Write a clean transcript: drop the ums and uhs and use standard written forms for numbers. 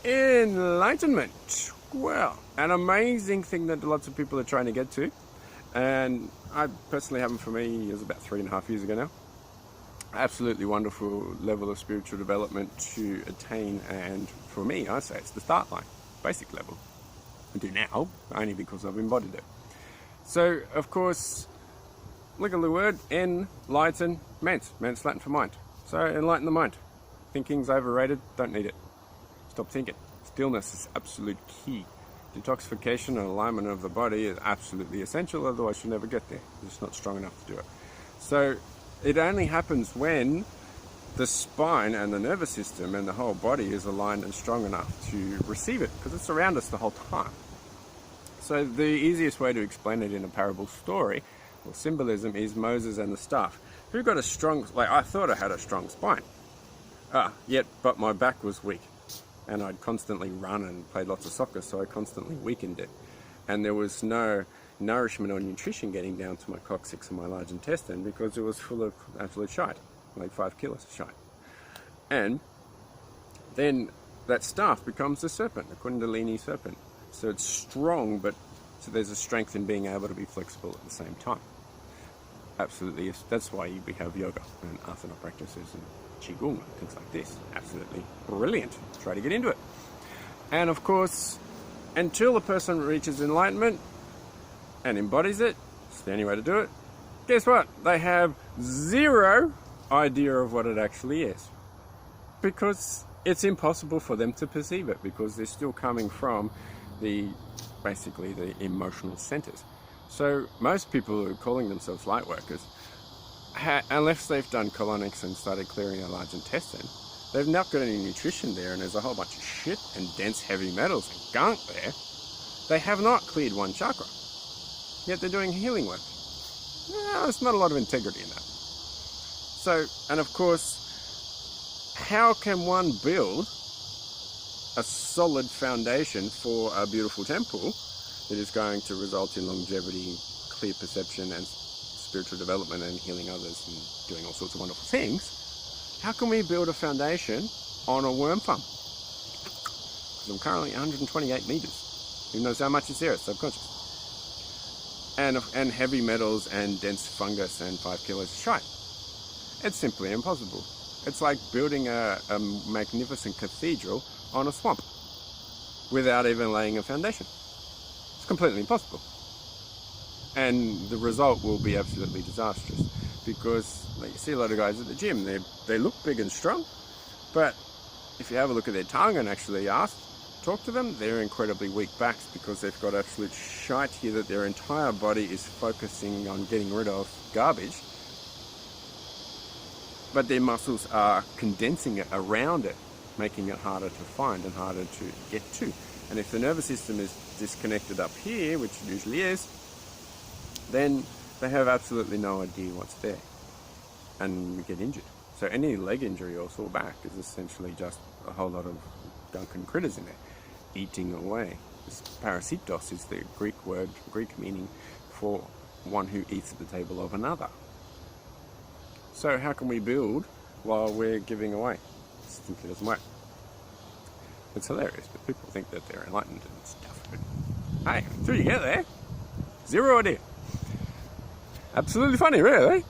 Enlightenment. Well, an amazing thing that lots of people are trying to get to. And I personally haven't, for me, it was about 3.5 years ago now. Absolutely wonderful level of spiritual development to attain. And for me, I say it's the start line, basic level. I do now, only because I've embodied it. So, of course, look at the word enlighten, ment's Latin for mind. So enlighten the mind. Thinking's overrated, don't need it. Stop thinking. Stillness is absolute key. Detoxification and alignment of the body is absolutely essential, otherwise you'll never get there. You're just not strong enough to do it. So it only happens when the spine and the nervous system and the whole body is aligned and strong enough to receive it, because it's around us the whole time. So the easiest way to explain it in a parable story or symbolism is Moses and the staff. Who got a strong, like I thought I had a strong spine. But my back was weak. And I'd constantly run and played lots of soccer, so I constantly weakened it. And there was no nourishment or nutrition getting down to my coccyx and my large intestine because it was full of absolute shite, like 5 kilos of shite. And then that staff becomes a serpent, a kundalini serpent. So it's strong, but so there's a strength in being able to be flexible at the same time. Absolutely, that's why we have yoga and asana practices and qigong and things like this. Absolutely brilliant. Try to get into it. And of course, until a person reaches enlightenment and embodies it, it's the only way to do it, guess what? They have zero idea of what it actually is. Because it's impossible for them to perceive it, because they're still coming from basically the emotional centers. So most people who are calling themselves light workers, unless they've done colonics and started clearing a large intestine, they've not got any nutrition there, and there's a whole bunch of shit and dense heavy metals and gunk there. They have not cleared one chakra, yet they're doing healing work. There's not a lot of integrity in that. So, and of course, how can one build a solid foundation for a beautiful temple that is going to result in longevity, clear perception, and spiritual development and healing others and doing all sorts of wonderful things? How can we build a foundation on a worm farm? Because I'm currently 128 meters. Who knows how much is there? It's subconscious. And heavy metals and dense fungus and 5 kilos of shite. It's simply impossible. It's like building a magnificent cathedral on a swamp without even laying a foundation. It's completely impossible. And the result will be absolutely disastrous, because like, you see a lot of guys at the gym, they look big and strong, but if you have a look at their tongue and actually talk to them, they're incredibly weak backs, because they've got absolute shite here that their entire body is focusing on getting rid of garbage, but their muscles are condensing it around it, making it harder to find and harder to get to. And if the nervous system is disconnected up here, which it usually is, then they have absolutely no idea what's there, and we get injured. So any leg injury or sore back is essentially just a whole lot of gunk and critters in there, eating away. This parasitos is the Greek meaning for one who eats at the table of another. So how can we build while we're giving away? It simply doesn't work. It's hilarious, but people think that they're enlightened and stuff. But hey, until you get there, zero idea. Absolutely funny, really.